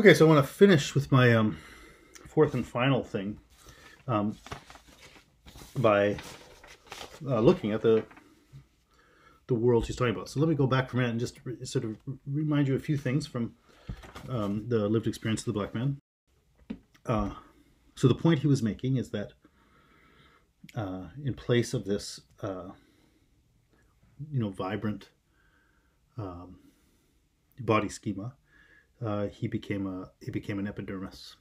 Okay, so I want to finish with my fourth and final thing um, by looking at the world she's talking about. So let me go back for a minute and just sort of remind you a few things from the lived experience of the black man. So the point he was making is that in place of this, vibrant body schema, he became an epidermis.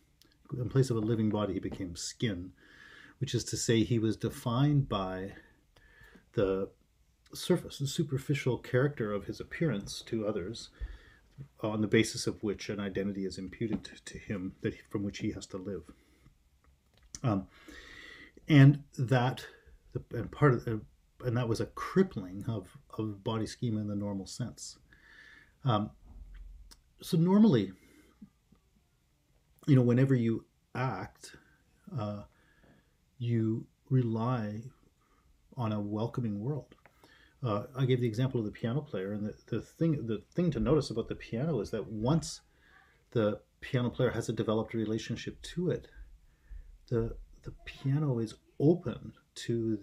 In place of a living body, he became skin, which is to say, he was defined by the surface, the superficial character of his appearance to others, on the basis of which an identity is imputed to him from which he has to live. And that was a crippling of body schema in the normal sense. So normally, whenever you act, you rely on a welcoming world. I gave the example of the piano player, and the thing to notice about the piano is that once the piano player has a developed relationship to it, the piano is open to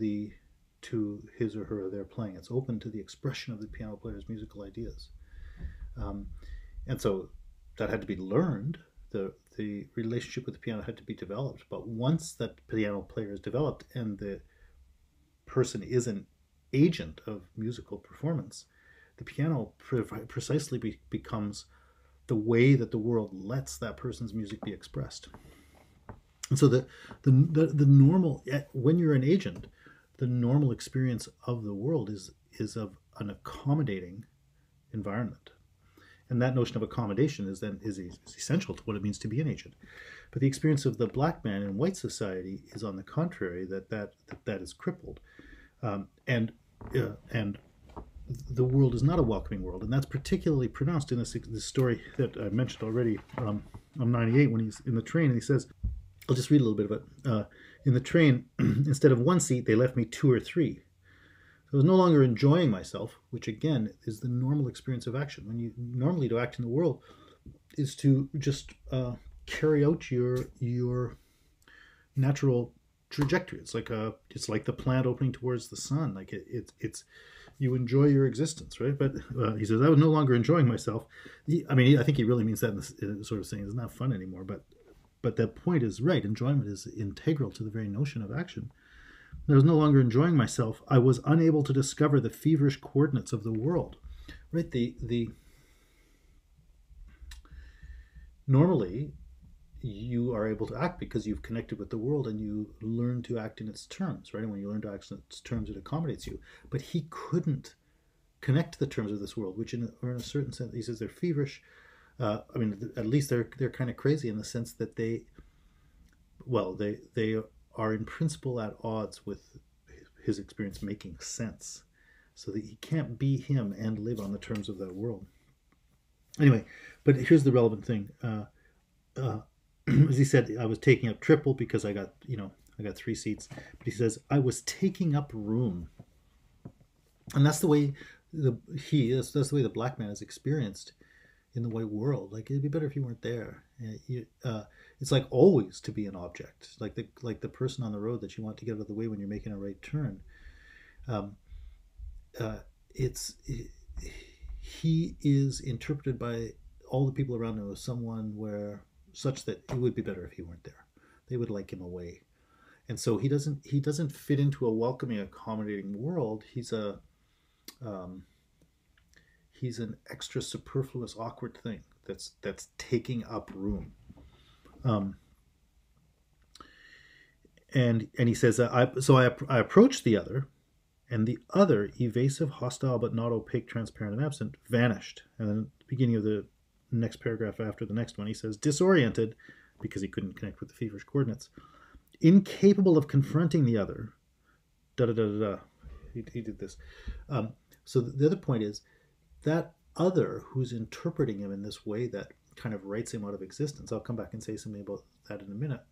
his or her their playing. It's open to the expression of the piano player's musical ideas, and so that had to be learned. The relationship with the piano had to be developed. But once that piano player is developed and the person is an agent of musical performance, the piano precisely becomes the way that the world lets that person's music be expressed. And so the normal, when you're an agent, the normal experience of the world is of an accommodating environment. And that notion of accommodation is essential to what it means to be an agent. But the experience of the black man in white society is, on the contrary, that is crippled, and the world is not a welcoming world, and that's particularly pronounced in this story that I mentioned already. On 98, when he's in the train, and he says, I'll just read a little bit of it. In the train, instead of one seat, they left me two or three. I was no longer enjoying myself, which again is the normal experience of action. When you normally to act in the world is to just carry out your natural trajectory. It's like the plant opening towards the sun. Like it's you enjoy your existence, right? But he says I was no longer enjoying myself. I think he really means that in the sort of saying it's not fun anymore. But that point is right. Enjoyment is integral to the very notion of action. I was no longer enjoying myself. I was unable to discover the feverish coordinates of the world. Right? Normally, you are able to act because you've connected with the world and you learn to act in its terms. Right? And when you learn to act in its terms, it accommodates you. But he couldn't connect to the terms of this world, which, in a certain sense, he says they're feverish. At least they're kind of crazy in the sense that they are in principle at odds with his experience making sense, so that he can't be him and live on the terms of that world. Anyway, but here's the relevant thing. As he said, I was taking up triple because I got three seats. But he says I was taking up room, and that's the way that's the way the black man is experienced in the white world. Like, it'd be better if you weren't there. It's like always to be an object, like the person on the road that you want to get out of the way when you're making a right turn. He is interpreted by all the people around him as someone such that it would be better if he weren't there. They would like him away, and so he doesn't fit into a welcoming, accommodating world. He's an extra superfluous, awkward thing that's taking up room. And he says, I approached the other, and the other, evasive, hostile, but not opaque, transparent, and absent, vanished. And then at the beginning of the next paragraph after the next one, he says, disoriented, because he couldn't connect with the feverish coordinates, incapable of confronting the other, da-da-da-da-da. He did this. So the other point is, that other who's interpreting him in this way that kind of writes him out of existence, I'll come back and say something about that in a minute,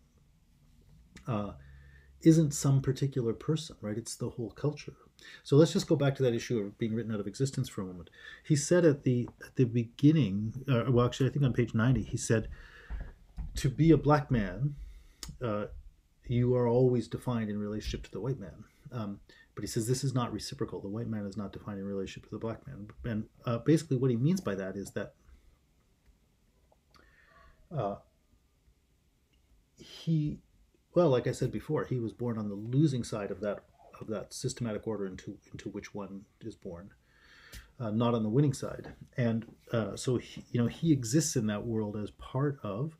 isn't some particular person, right? It's the whole culture. So let's just go back to that issue of being written out of existence for a moment. He said at the beginning, well, actually, I think on page 90, he said to be a black man, uh, you are always defined in relationship to the white man. But he says this is not reciprocal. The white man is not defined in relationship to the black man. And basically, what he means by that is that uh, he, well, like I said before, he was born on the losing side of that systematic order into which one is born, not on the winning side. And so he exists in that world as part of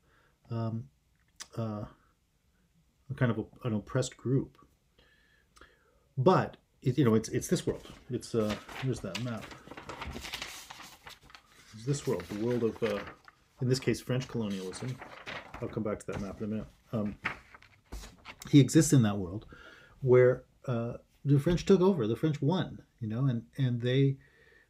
um, uh, a kind of an oppressed group. But it's this world. It's here's that map. It's this world, the world of in this case French colonialism. I'll come back to that map in a minute. He exists in that world where the French took over. The French won, and they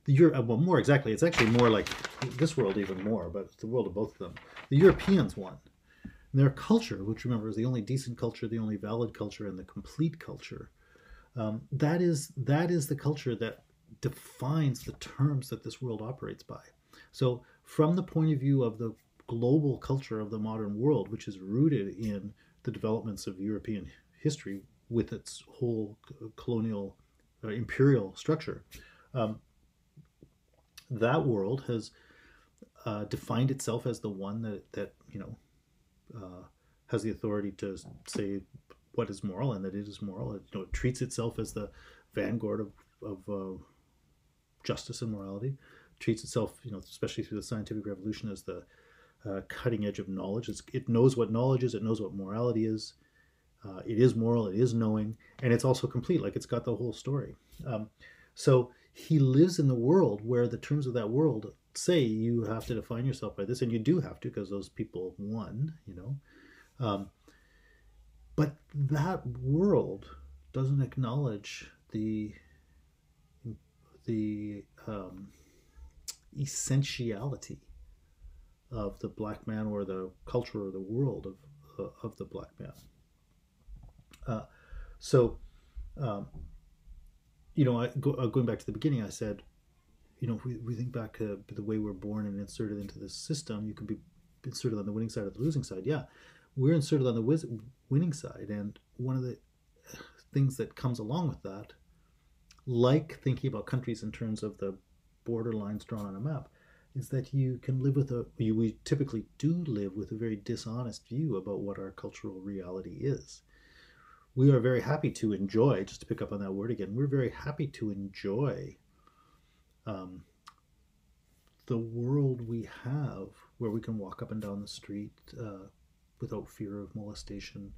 well, more exactly, it's actually more like this world even more, but it's the world of both of them. The Europeans won. And their culture, which remember is the only decent culture, the only valid culture, and the complete culture. That is the culture that defines the terms that this world operates by. So from the point of view of the global culture of the modern world, which is rooted in the developments of European history with its whole colonial imperial structure, that world has defined itself as the one that has the authority to say what is moral and that it is moral. It treats itself as the vanguard of justice and morality. It treats itself, especially through the scientific revolution, as the cutting edge of knowledge. It knows what knowledge is. It knows what morality is. It is moral. It is knowing, and it's also complete. Like it's got the whole story. So he lives in the world where the terms of that world say you have to define yourself by this, and you do have to because those people won. But that world doesn't acknowledge the essentiality of the black man or the culture or the world of the black man. Going back to the beginning, I said, if we think back to the way we're born and inserted into this system, you can be inserted on the winning side or the losing side. Yeah, we're inserted on the winning side, and one of the things that comes along with that, like thinking about countries in terms of the border lines drawn on a map, is that you can live with we typically do live with a very dishonest view about what our cultural reality is. We are very happy to enjoy, just to pick up on that word again, we're very happy to enjoy the world we have where we can walk up and down the street without fear of molestation,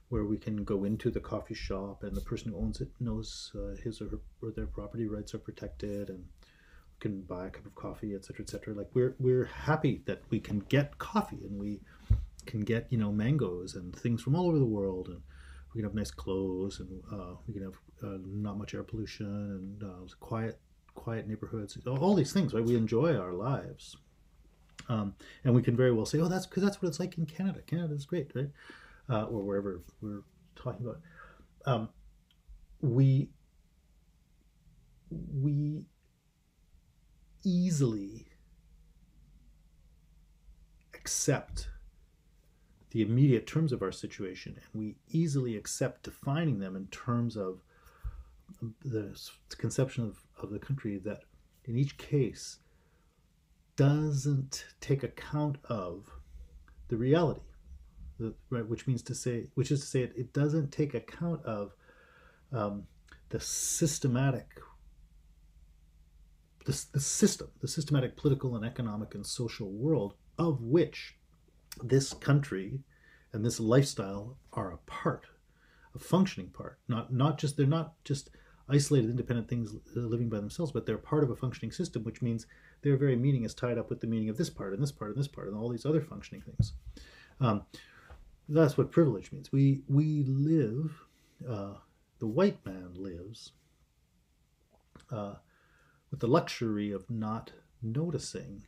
where we can go into the coffee shop and the person who owns it knows his or their property rights are protected, and can buy a cup of coffee, etc., etc. Like we're happy that we can get coffee and we can get mangoes and things from all over the world, and we can have nice clothes, and we can have not much air pollution, and quiet neighborhoods. All these things, right? We enjoy our lives, and we can very well say, "Oh, that's because that's what it's like in Canada. Canada's great, right?" Or wherever we're talking about. We easily accept the immediate terms of our situation, and we easily accept defining them in terms of the conception of the country that in each case doesn't take account of the reality, right? Which is to say it doesn't take account of the systematic the systematic political and economic and social world of which this country and this lifestyle are a part, a functioning part. They're not just isolated, independent things living by themselves, but they're part of a functioning system, which means their very meaning is tied up with the meaning of this part and this part and this part and all these other functioning things. That's what privilege means. We live, the white man lives with the luxury of not noticing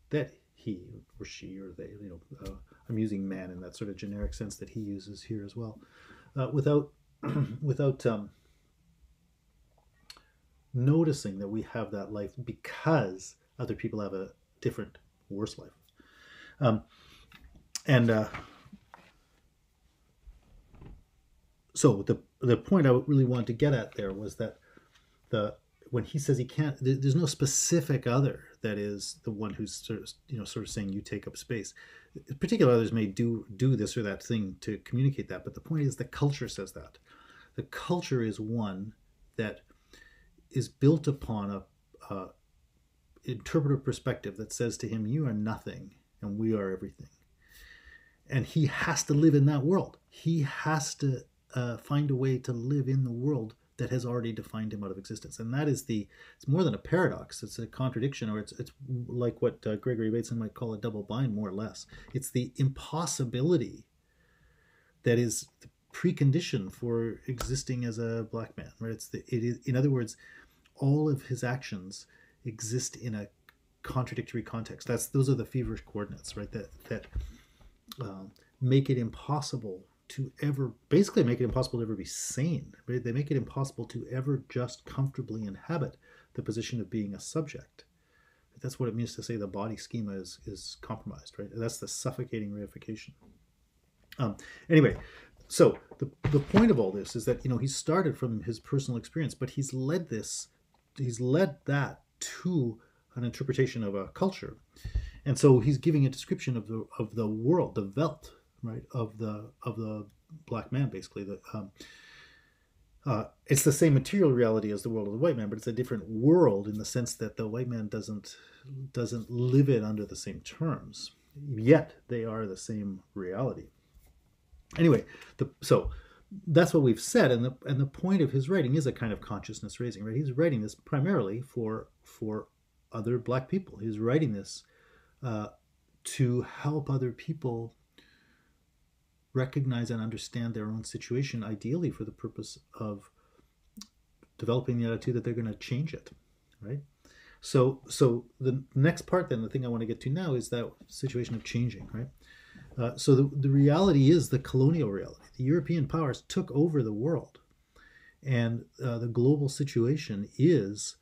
that he or she or they, I'm using man in that sort of generic sense that he uses here as well, without noticing that we have that life because other people have a different, worse life. And so the point I really wanted to get at there was that when he says he can't, there's no specific other that is the one who's sort of saying you take up space. Particular others may do this or that thing to communicate that, but the point is the culture says that. The culture is one that is built upon a interpretive perspective that says to him, you are nothing and we are everything. And he has to live in that world. He has to find a way to live in the world that has already defined him out of existence. And that is it's more than a paradox. It's a contradiction, or it's like what Gregory Bateson might call a double bind, more or less. It's the impossibility that is the precondition for existing as a black man, right? In other words, all of his actions exist in a contradictory context. Those are the feverish coordinates, right? That make it impossible to ever, basically make it impossible to ever be sane. Right? They make it impossible to ever just comfortably inhabit the position of being a subject. That's what it means to say the body schema is compromised, right? That's the suffocating reification. Anyway, so the point of all this is that, he started from his personal experience, but he's led that to an interpretation of a culture. And so he's giving a description of the world, the Welt, right, of the black man, basically. It's the same material reality as the world of the white man, but it's a different world in the sense that the white man doesn't live it under the same terms. Yet they are the same reality. Anyway, so that's what we've said, and the point of his writing is a kind of consciousness raising, right? He's writing this primarily for other black people. He's writing this to help other people recognize and understand their own situation, ideally for the purpose of developing the attitude that they're going to change it, right? So the next part, then, the thing I want to get to now is that situation of changing, right? So the reality is the colonial reality. The European powers took over the world, and the global situation is,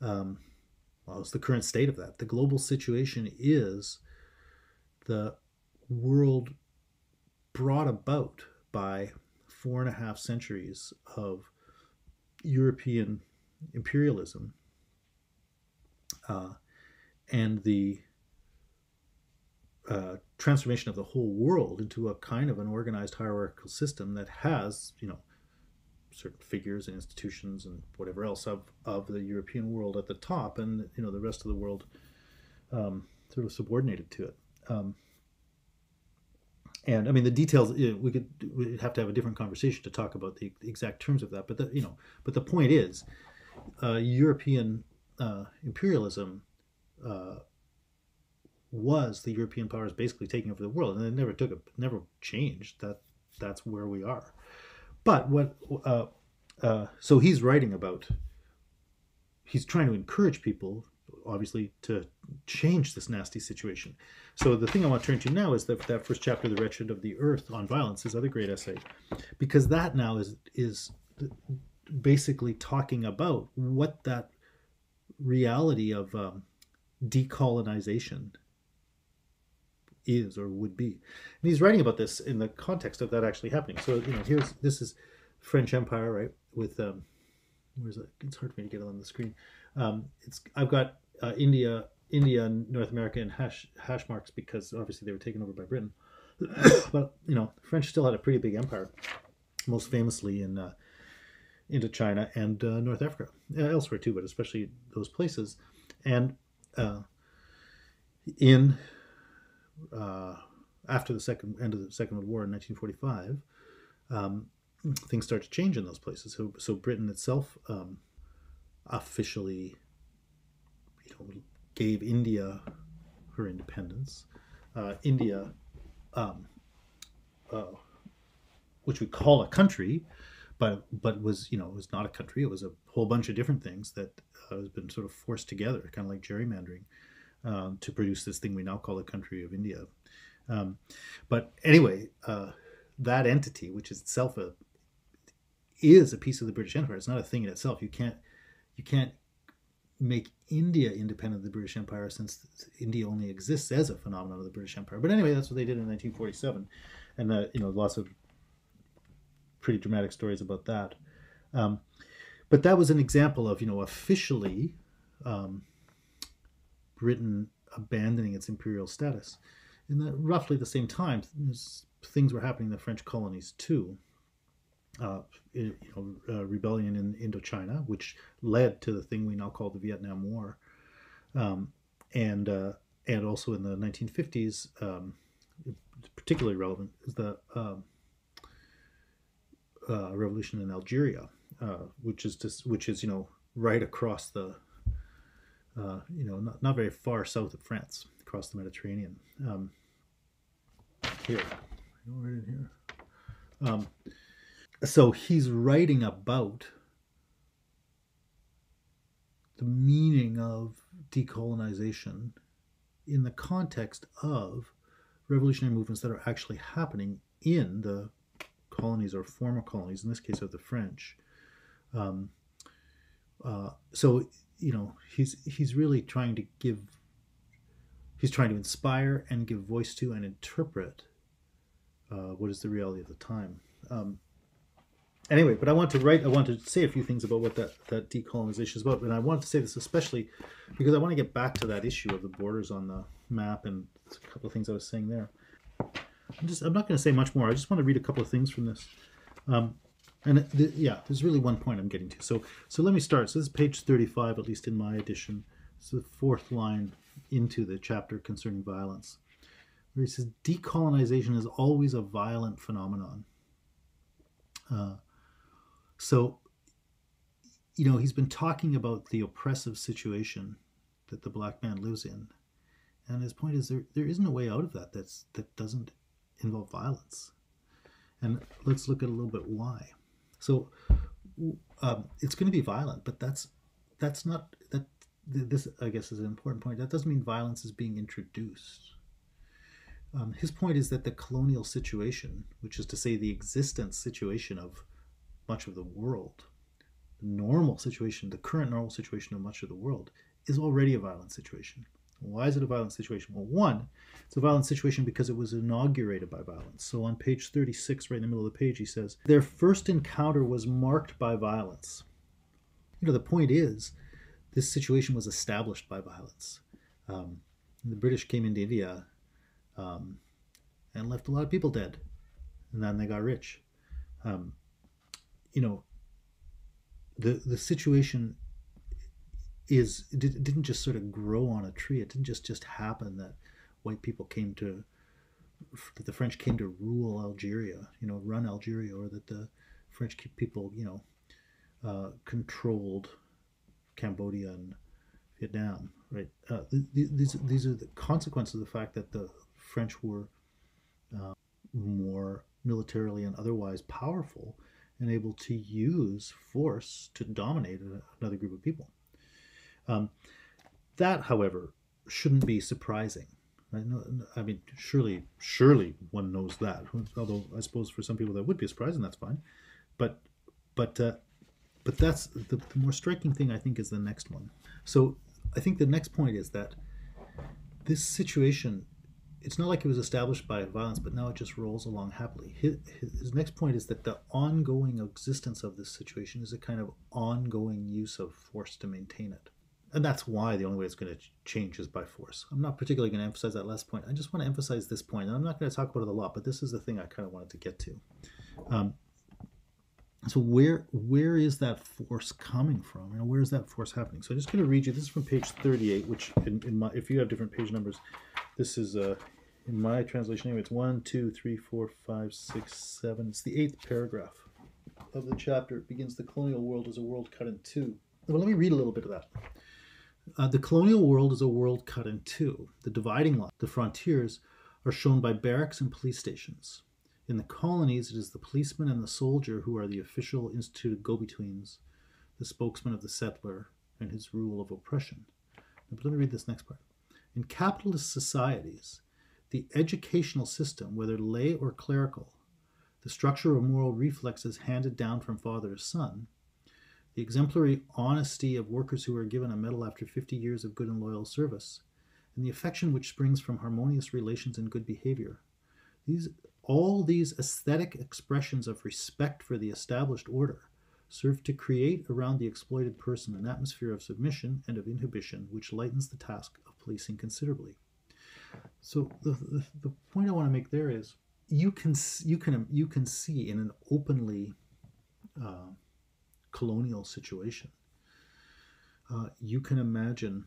it's the current state of that. The global situation is the world brought about by 4.5 centuries of European imperialism and the transformation of the whole world into a kind of an organized hierarchical system that has, certain figures and institutions and whatever else of the European world at the top, and the rest of the world sort of subordinated to it. And I mean, the details, we'd have to have a different conversation to talk about the exact terms of that. But the point is, European imperialism was the European powers basically taking over the world, and it never changed. That's where we are. But so he's writing about. He's trying to encourage people, obviously, to change this nasty situation. So the thing I want to turn to now is that first chapter, The Wretched of the Earth on Violence, his other great essay, because that now is basically talking about what that reality of decolonization is or would be. And he's writing about this in the context of that actually happening. So, this is French Empire, right? With where's it? It's hard for me to get it on the screen. I've got India, North America, and hash marks because obviously they were taken over by Britain. But French still had a pretty big empire, most famously into China and North Africa, elsewhere too, but especially those places. And after the end of the Second World War in 1945, things start to change in those places. So Britain itself officially, gave India her independence. India, which we call a country, but was was not a country. It was a whole bunch of different things that has been sort of forced together, kind of like gerrymandering, to produce this thing we now call the country of India. But anyway, that entity, which is itself is a piece of the British Empire. It's not a thing in itself. You can't make India independent of the British Empire, since India only exists as a phenomenon of the British Empire. But anyway, that's what they did in 1947, and lots of pretty dramatic stories about that. But that was an example of officially Britain abandoning its imperial status. In roughly the same time, things were happening in the French colonies too. Rebellion in Indochina, which led to the thing we now call the Vietnam War, and also in the 1950s, particularly relevant is the revolution in Algeria, which is right across the not very far south of France, across the Mediterranean. Here, right in here. So he's writing about the meaning of decolonization in the context of revolutionary movements that are actually happening in the colonies or former colonies, in this case of the French. So he's really trying to inspire and give voice to and interpret what is the reality of the time. Anyway, but I want to say a few things about what that decolonization is about, and I want to say this especially because I want to get back to that issue of the borders on the map and a couple of things I was saying there. I'm not going to say much more. I just want to read a couple of things from this. There's really one point I'm getting to. So let me start. So this is page 35, at least in my edition. It's the fourth line into the chapter concerning violence, where he says, decolonization is always a violent phenomenon. So he's been talking about the oppressive situation that the black man lives in. And his point is there isn't a way out of that that doesn't involve violence. And let's look at a little bit why. So it's going to be violent, but that's not that. This, I guess, is an important point. That doesn't mean violence is being introduced. His point is that the colonial situation, which is to say the existence situation of much of the world, the current normal situation of much of the world, is already a violent situation. Why is it a violent situation? Well, one, it's a violent situation because it was inaugurated by violence. So on page 36, right in the middle of the page, he says, their first encounter was marked by violence. The point is, this situation was established by violence. The British came into India and left a lot of people dead, and then they got rich. The situation didn't just sort of grow on a tree. It didn't just happen that that the French came to rule Algeria, run Algeria, or that the French people, controlled Cambodia and Vietnam, right? These are the consequences of the fact that the French were more militarily and otherwise powerful and able to use force to dominate another group of people. That, however, shouldn't be surprising. Right? I mean, surely one knows that. Although I suppose for some people that would be surprising. That's fine. But that's the more striking thing, I think, is the next one. So I think the next point is that this situation, it's not like it was established by violence, but now it just rolls along happily. His next point is that the ongoing existence of this situation is a kind of ongoing use of force to maintain it. And that's why the only way it's going to change is by force. I'm not particularly going to emphasize that last point. I just want to emphasize this point, and I'm not going to talk about it a lot, but this is the thing I kind of wanted to get to. So where is that force coming from? Where is that force happening? So I'm just going to read you. This is from page 38, which if you have different page numbers, this is in my translation anyway. It's 1, 2, 3, 4, 5, 6, 7. It's the 8th paragraph of the chapter. It begins, the colonial world is a world cut in two. Well, let me read a little bit of that. The colonial world is a world cut in two. The dividing line, the frontiers, are shown by barracks and police stations. In the colonies, it is the policeman and the soldier who are the official instituted go-betweens, the spokesman of the settler and his rule of oppression. Now, but let me read this next part. In capitalist societies, the educational system, whether lay or clerical, the structure of moral reflexes handed down from father to son, the exemplary honesty of workers who are given a medal after 50 years of good and loyal service, and the affection which springs from harmonious relations and good behavior. All these aesthetic expressions of respect for the established order serve to create around the exploited person an atmosphere of submission and of inhibition which lightens the task of policing considerably. So the point I want to make there is you can see in an openly colonial situation, you can imagine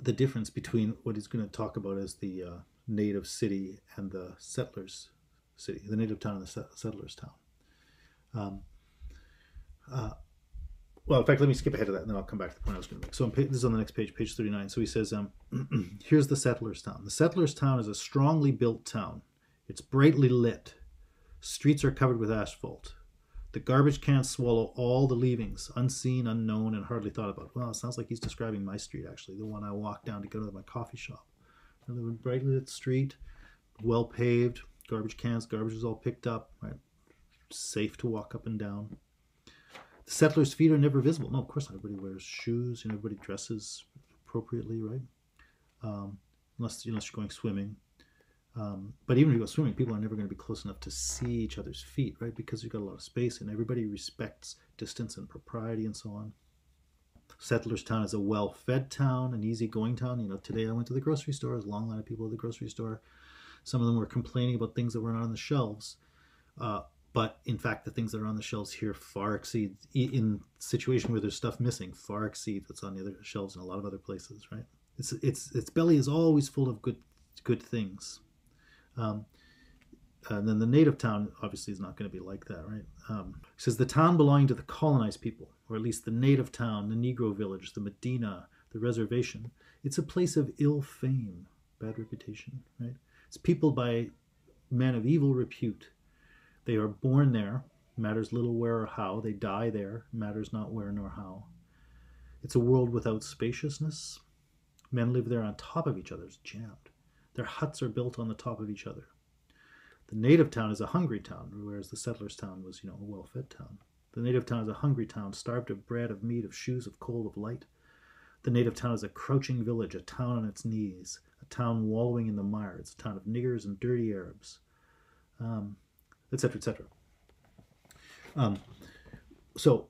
the difference between what he's going to talk about as the native city and the settlers' city, the native town and the settlers' town. Well, in fact, let me skip ahead of that, and then I'll come back to the point I was going to make. So this is on the next page, page 39. So he says, here's the settlers' town. The settlers' town is a strongly built town. It's brightly lit. Streets are covered with asphalt. The garbage cans swallow all the leavings, unseen, unknown, and hardly thought about. Well, it sounds like he's describing my street, actually, the one I walk down to go to my coffee shop. I live in a brightly lit street, well paved, garbage cans, garbage is all picked up, right? Safe to walk up and down. The settlers' feet are never visible. No, of course not. Everybody wears shoes, and everybody dresses appropriately, right? Unless you're going swimming. But even if you go swimming, people are never going to be close enough to see each other's feet, right? Because you've got a lot of space, and everybody respects distance and propriety and so on. Settlers' town is a well-fed town, an easy-going town. Today I went to the grocery store. There's a long line of people at the grocery store. Some of them were complaining about things that weren't on the shelves. But in fact, the things that are on the shelves here far exceed, in a situation where there's stuff missing, far exceed what's on the other shelves in a lot of other places, right? Its belly is always full of good things. And then the native town obviously is not going to be like that, right? It says the town belonging to the colonized people, or at least the native town, the Negro village, the Medina, the reservation. It's a place of ill fame, bad reputation, right? It's peopled by men of evil repute. They are born there, matters little where or how. They die there, matters not where nor how. It's a world without spaciousness. Men live there on top of each other, it's jammed. Their huts are built on the top of each other. The native town is a hungry town, whereas the settlers' town was, a well-fed town. The native town is a hungry town, starved of bread, of meat, of shoes, of coal, of light. The native town is a crouching village, a town on its knees, a town wallowing in the mire. It's a town of niggers and dirty Arabs. Etc., etc. So,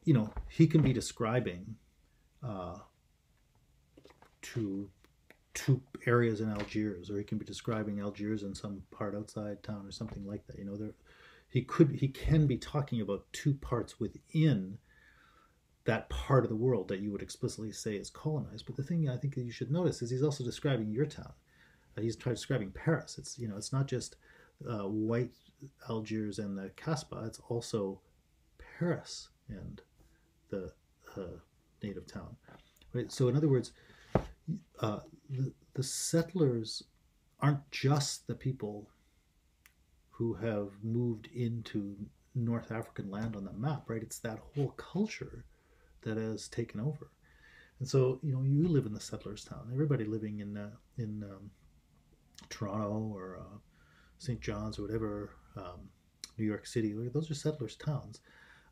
he can be describing two areas in Algiers, or he can be describing Algiers in some part outside town or something like that. He can be talking about two parts within that part of the world that you would explicitly say is colonized. But the thing I think that you should notice is he's also describing your town. He's describing Paris. It's not just white Algiers and the Casbah, it's also Paris and the native town, right? So in other words, the settlers aren't just the people who have moved into North African land on the map, right? It's that whole culture that has taken over. And so, you live in the settlers' town. Everybody living in Toronto or St. John's or whatever, New York City, those are settlers' towns.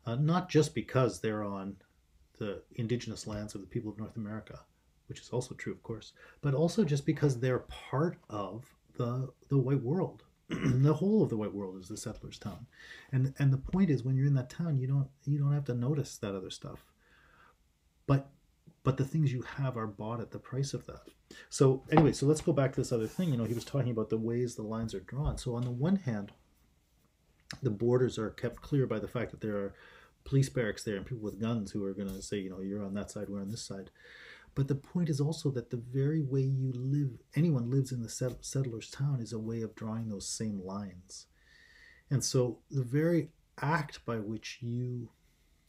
Not just because they're on the indigenous lands of the people of North America, which is also true, of course, but also just because they're part of the white world. The whole of the white world is the settlers' town. And the point is, when you're in that town, you don't have to notice that other stuff. But the things you have are bought at the price of that. So anyway, so let's go back to this other thing. He was talking about the ways the lines are drawn. So on the one hand, the borders are kept clear by the fact that there are police barracks there and people with guns who are going to say, you're on that side, we're on this side. But the point is also that the very way you live, anyone lives in the settler's town, is a way of drawing those same lines. And so the very act by which you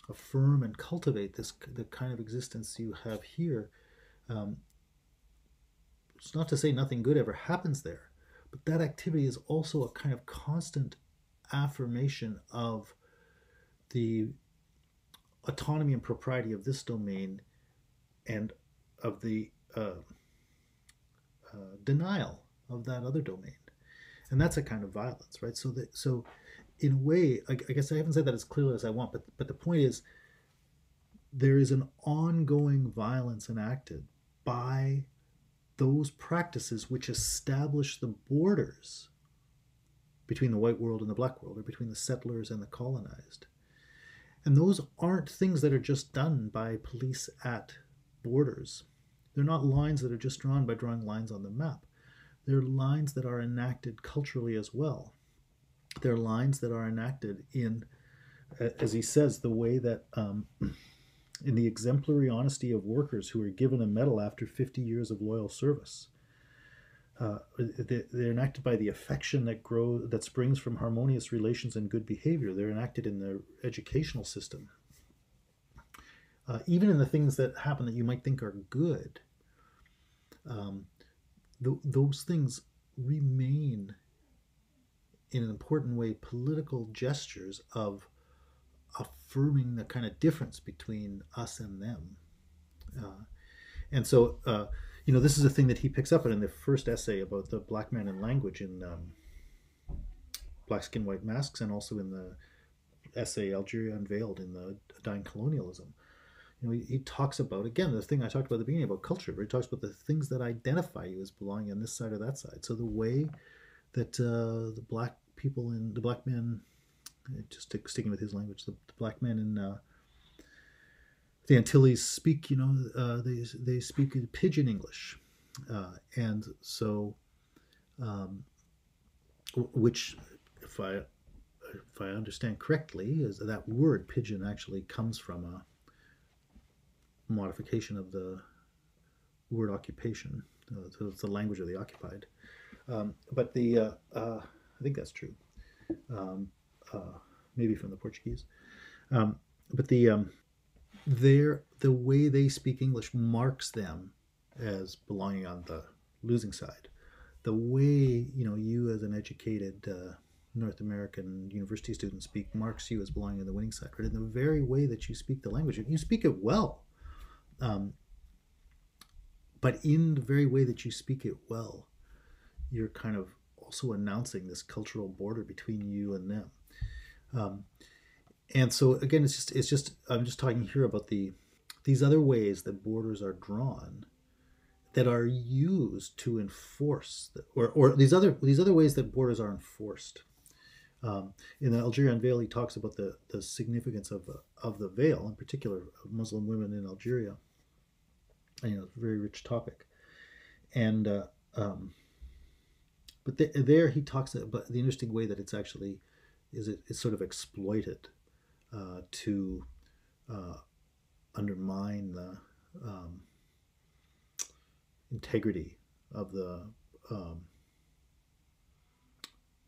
affirm and cultivate the kind of existence you have here, it's not to say nothing good ever happens there, but that activity is also a kind of constant affirmation of the autonomy and propriety of this domain and of the denial of that other domain. And that's a kind of violence, right? So in a way, I guess I haven't said that as clearly as I want, but the point is, there is an ongoing violence enacted by those practices which establish the borders between the white world and the black world, or between the settlers and the colonized. And those aren't things that are just done by police at borders. They're not lines that are just drawn by drawing lines on the map. They're lines that are enacted culturally as well. They're lines that are enacted in, as he says, the way that in the exemplary honesty of workers who are given a medal after 50 years of loyal service. They're enacted by the affection that springs from harmonious relations and good behavior. They're enacted in the educational system. Even in the things that happen that you might think are good, those things remain in an important way political gestures of affirming the kind of difference between us and them. And so, this is a thing that he picks up on in the first essay about the black man and language in Black Skin, White Masks, and also in the essay Algeria Unveiled in the Dying Colonialism. He talks about, again, the thing I talked about at the beginning about culture, where he talks about the things that identify you as belonging on this side or that side. So the way that the black people in the black men, just sticking with his language, the black men in the Antilles speak, they speak pidgin English, and so, which, if I understand correctly, is that word pidgin actually comes from a modification of the word occupation. So it's the language of the occupied. But I think that's true. Maybe from the Portuguese. But the way they speak English marks them as belonging on the losing side. The way you as an educated North American university student speak marks you as belonging on the winning side. Right? In the very way that you speak the language, you speak it well. But in the very way that you speak it well, you're kind of also announcing this cultural border between you and them. And so again, it's just I'm just talking here about these other ways that borders are drawn that are used to enforce or these other ways that borders are enforced. In the Algerian Veil, he talks about the significance of the veil, in particular of Muslim women in Algeria. And, it's a very rich topic. And but there he talks about the interesting way that it's actually it's sort of exploited to undermine the integrity of the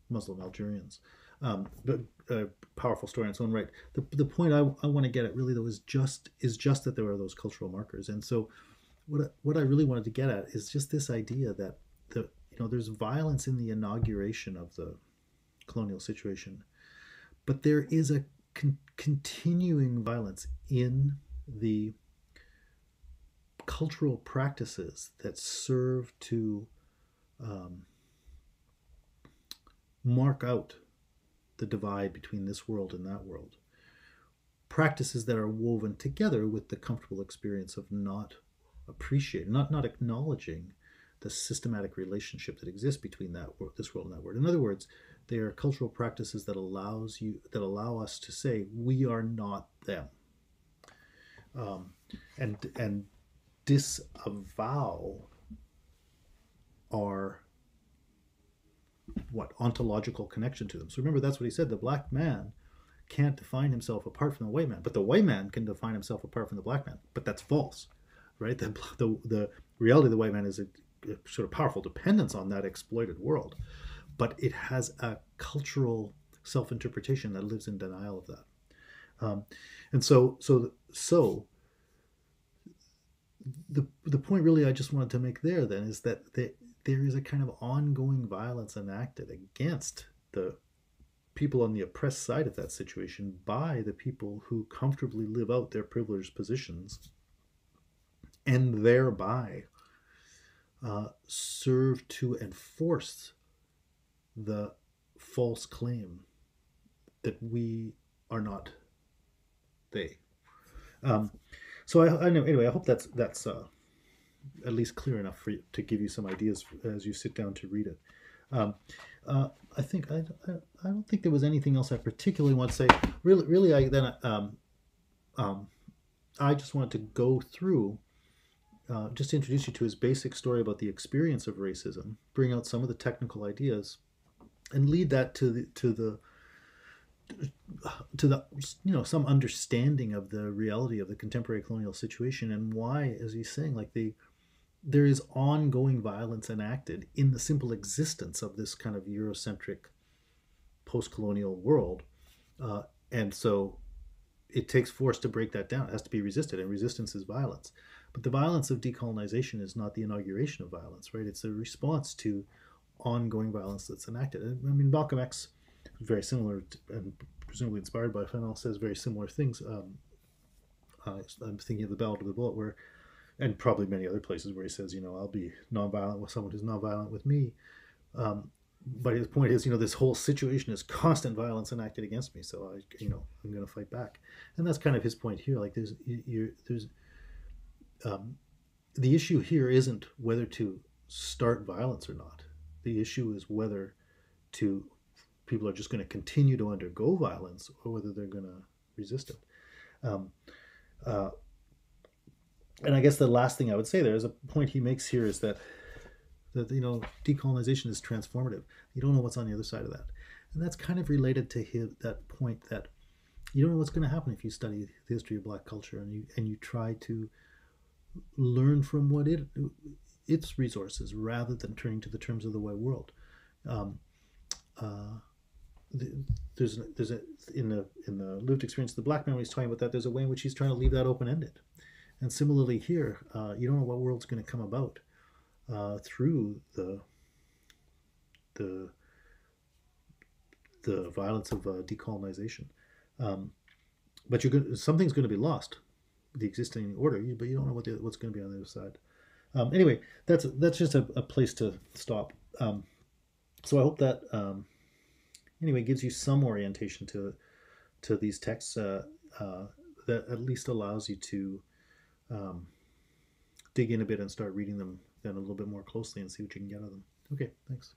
Muslim Algerians. But a powerful story in its own right. The point I want to get at really though is just that there are those cultural markers. And so what I really wanted to get at is just this idea that there's violence in the inauguration of the colonial situation, but there is a continuing violence in the cultural practices that serve to mark out the divide between this world and that world. Practices that are woven together with the comfortable experience of not appreciating, not acknowledging the systematic relationship that exists between this world and that world. In other words, they are cultural practices that allow us to say we are not them, and disavow our ontological connection to them. So remember, that's what he said. The black man can't define himself apart from the white man, but the white man can define himself apart from the black man. But that's false, right? The reality of the white man is a sort of powerful dependence on that exploited world, but it has a cultural self-interpretation that lives in denial of that. And so the point really I just wanted to make there then is that there is a kind of ongoing violence enacted against the people on the oppressed side of that situation by the people who comfortably live out their privileged positions and thereby serve to enforce the false claim that we are not they. Um, so I know, anyway, I hope that's at least clear enough for you, to give you some ideas as you sit down to read it. Um, I think I don't think there was anything else I particularly want to say. Really, um, I just wanted to go through, just to introduce you to his basic story about the experience of racism, bring out some of the technical ideas, and lead that to the some understanding of the reality of the contemporary colonial situation, and why, as he's saying, like there is ongoing violence enacted in the simple existence of this kind of Eurocentric post-colonial world, uh, and so it takes force to break that down. It has to be resisted, and resistance is violence. But the violence of decolonization is not the inauguration of violence, right? It's a response to ongoing violence that's enacted. I mean, Malcolm X, very similar and presumably inspired by Fanon, says very similar things. I'm thinking of the Ballad of the Bullet, where, and probably many other places where he says, I'll be nonviolent with someone who's nonviolent with me. But his point is, this whole situation is constant violence enacted against me, so I'm going to fight back, and that's kind of his point here. Like there's the issue here isn't whether to start violence or not. The issue is whether to people are just going to continue to undergo violence, or whether they're going to resist it. Um, uh, and I guess the last thing I would say there is a point he makes here is that decolonization is transformative. You don't know what's on the other side of that, and that's kind of related to that point that you don't know what's going to happen if you study the history of Black culture and you try to learn from its resources rather than turning to the terms of the white world. Um, uh, there's in the lived experience of the Black man, when he's talking about that, there's a way in which he's trying to leave that open ended. And similarly here, you don't know what world's going to come about through the the violence of decolonization. Um, but something's going to be lost, the existing order, but you don't know what's going to be on the other side. Anyway, that's just a place to stop. So I hope that anyway gives you some orientation to these texts, that at least allows you to dig in a bit and start reading them then a little bit more closely and see what you can get out of them. Okay, thanks.